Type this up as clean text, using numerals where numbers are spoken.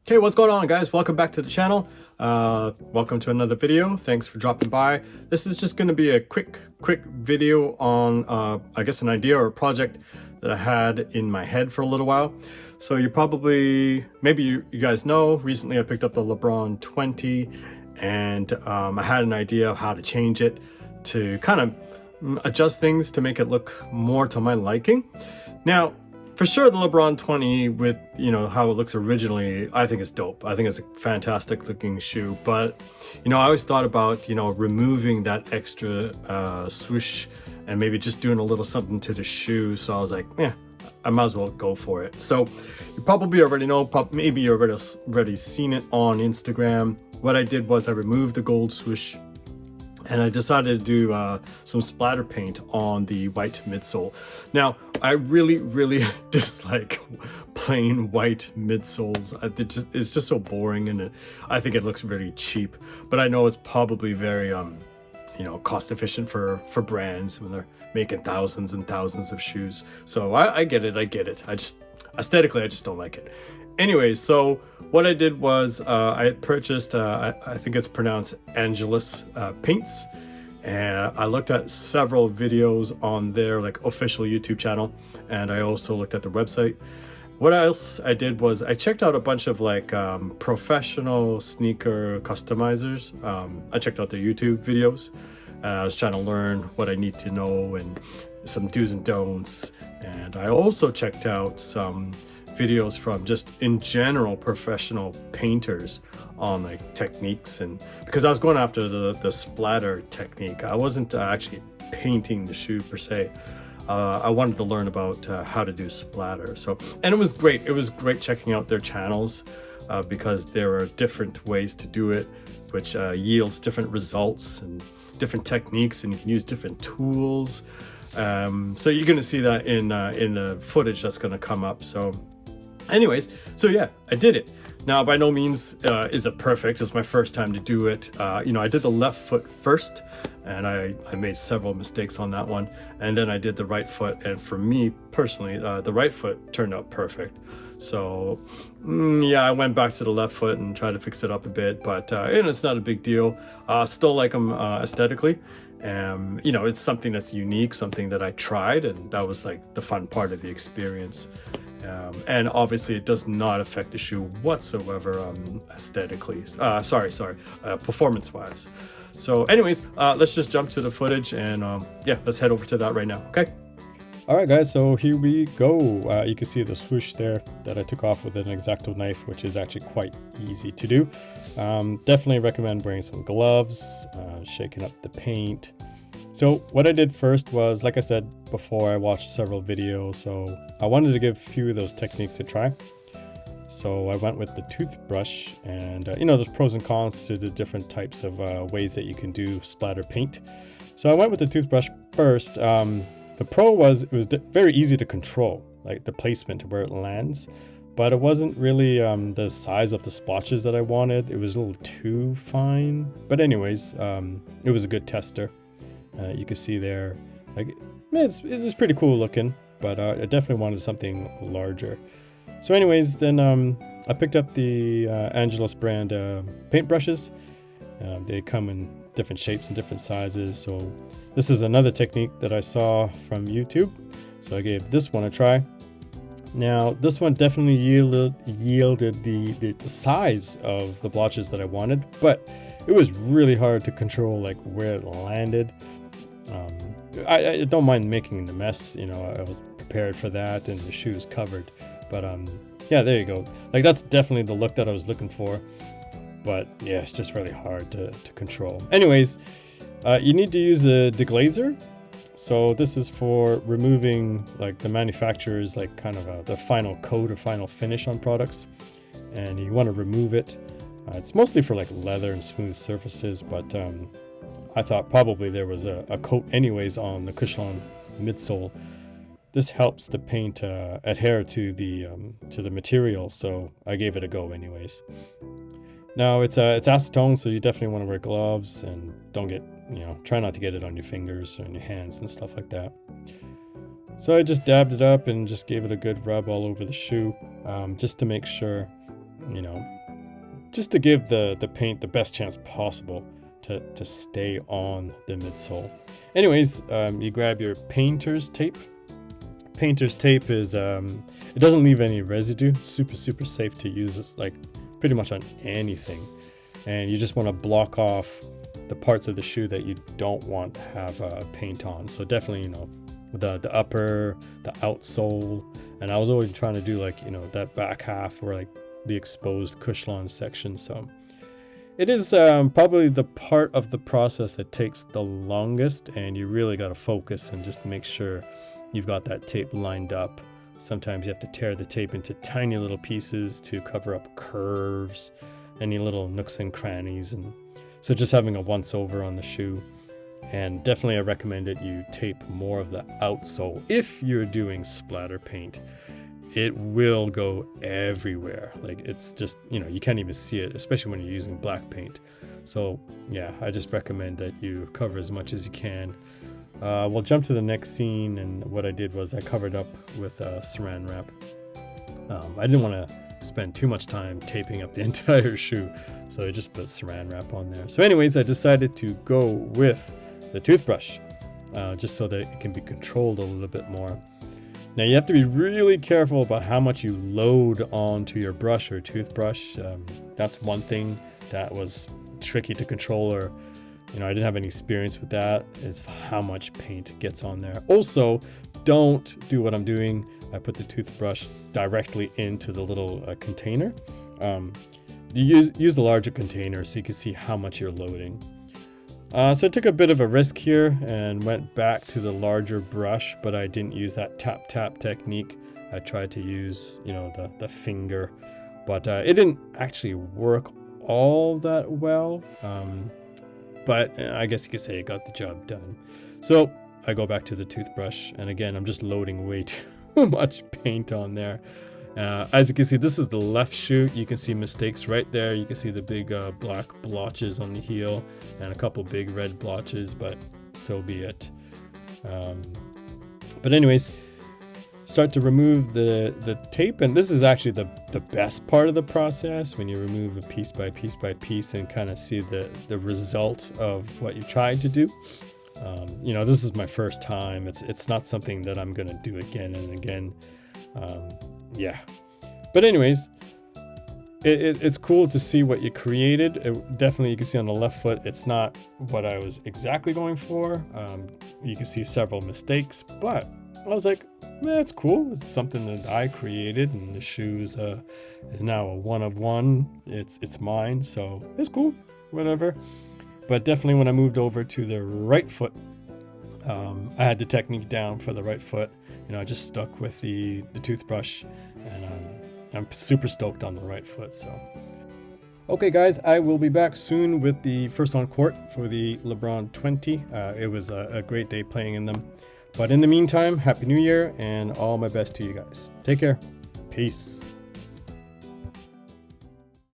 Okay, what's going on, guys? Welcome back to the channel. Welcome to another video. Thanks for dropping by. This is just going to be a quick video on, I guess, an idea or a project that I had in my head for a little while. So you probably, maybe you guys know, recently I picked up the LeBron 20 and I had an idea of how to change it to kind of adjust things to make it look more to my liking. Now, for sure, the LeBron 20 with, how it looks originally, I think it's dope. I think it's a fantastic looking shoe. But, I always thought about, removing that extra swoosh and maybe just doing a little something to the shoe. So I was like, yeah, I might as well go for it. So you probably already know, maybe you've already seen it on Instagram. What I did was I removed the gold swoosh and I decided to do some splatter paint on the white midsole. Now, I really dislike plain white midsoles. It's just so boring, and I think it looks very cheap. But I know it's probably very, cost efficient for brands when they're making thousands and thousands of shoes. So I get it. Aesthetically, I just don't like it. Anyways, so what I did was I purchased, I think it's pronounced Angelus paints. And I looked at several videos on their official YouTube channel. And I also looked at their website. What else I did was I checked out a bunch of professional sneaker customizers. I checked out their YouTube videos. I was trying to learn what I need to know and some do's and don'ts. And I also checked out some videos from just in general professional painters on techniques, and because I was going after the splatter technique. I wasn't actually painting the shoe per se. I wanted to learn about how to do splatter. And it was great. It was great checking out their channels because there are different ways to do it, which yields different results and different techniques, and you can use different tools. So you're going to see that in the footage that's going to come up. Anyways, so yeah, I did it. Now, by no means is it perfect. It's my first time to do it. I did the left foot first, and I made several mistakes on that one. And then I did the right foot. And for me personally, the right foot turned out perfect. So yeah, I went back to the left foot and tried to fix it up a bit, but it's not a big deal. Still like them aesthetically. It's something that's unique, something that I tried, and that was the fun part of the experience. And obviously it does not affect the shoe whatsoever aesthetically. Performance wise. So anyways, let's just jump to the footage and let's head over to that right now. Okay. All right, guys, so here we go. You can see the swoosh there that I took off with an X-Acto knife, which is actually quite easy to do. Definitely recommend wearing some gloves, shaking up the paint. So what I did first was, like I said before, I watched several videos, so I wanted to give a few of those techniques a try. So I went with the toothbrush, and there's pros and cons to the different types of ways that you can do splatter paint. So I went with the toothbrush first. The pro was it was very easy to control, like the placement where it lands, but it wasn't really the size of the splotches that I wanted. It was a little too fine, but anyways, it was a good tester. You can see there, it's pretty cool looking, but I definitely wanted something larger. So anyways, then I picked up the Angelus brand paintbrushes. They come in different shapes and different sizes. So this is another technique that I saw from YouTube. So I gave this one a try. Now this one definitely yielded the size of the blotches that I wanted, but it was really hard to control where it landed. I don't mind making the mess, I was prepared for that, and the shoe's covered. But yeah, there you go. That's definitely the look that I was looking for. But yeah, it's just really hard to control. Anyways, you need to use a deglazer. So this is for removing the manufacturer's the final coat or final finish on products, and you want to remove it. It's mostly for leather and smooth surfaces, but I thought probably there was a coat anyways on the Cushlon midsole. This helps the paint adhere to the material, so I gave it a go anyways. Now it's acetone, so you definitely want to wear gloves and don't get, try not to get it on your fingers or on your hands and stuff like that. So I just dabbed it up and just gave it a good rub all over the shoe, just to make sure, just to give the paint the best chance possible to stay on the midsole. Anyways, you grab your painter's tape. Painter's tape is, it doesn't leave any residue. It's super safe to use. This like pretty much on anything. And you just want to block off the parts of the shoe that you don't want to have paint on. So definitely, you know, the upper, the outsole, and I was always trying to do like, you know, that back half or like the exposed Cushlon section. So it is probably the part of the process that takes the longest, and you really got to focus and just make sure you've got that tape lined up. Sometimes you have to tear the tape into tiny little pieces to cover up curves, any little nooks and crannies, and so just having a once over on the shoe. And definitely I recommend that you tape more of the outsole if you're doing splatter paint. It will go everywhere. Like it's just, you know, you can't even see it, especially when you're using black paint. So yeah, I just recommend that you cover as much as you can. We'll jump to the next scene, and what I did was I covered up with saran wrap. I didn't want to spend too much time taping up the entire shoe, so I just put saran wrap on there. So anyways, I decided to go with the toothbrush, just so that it can be controlled a little bit more. Now you have to be really careful about how much you load onto your brush or toothbrush. That's one thing that was tricky to control, or you know, I didn't have any experience with that. It's how much paint gets on there. Also, don't do what I'm doing. I put the toothbrush directly into the little container. You use the larger container so you can see how much you're loading. So I took a bit of a risk here and went back to the larger brush, but I didn't use that tap technique. I tried to use, you know, the finger, but it didn't actually work all that well. But I guess you could say it got the job done. So I go back to the toothbrush, and again, I'm just loading way too much paint on there. As you can see, this is the left shoe. You can see mistakes right there. You can see the big black blotches on the heel and a couple big red blotches, but so be it. But anyways, start to remove the tape, and this is actually the best part of the process, when you remove it piece by piece and kind of see the result of what you tried to do. You know, this is my first time. It's not something that I'm gonna do again and again. Yeah, but anyways, it's cool to see what you created. Definitely, you can see on the left foot, it's not what I was exactly going for. You can see several mistakes, but I was like, that's cool. It's something that I created, and the shoes is now a one of one. It's mine, so it's cool, whatever. But definitely when I moved over to the right foot, I had the technique down for the right foot. You know, I just stuck with the toothbrush, and I'm super stoked on the right foot. So, okay, guys, I will be back soon with the first on court for the LeBron 20. It was a great day playing in them. But in the meantime, Happy New Year, and all my best to you guys. Take care. Peace.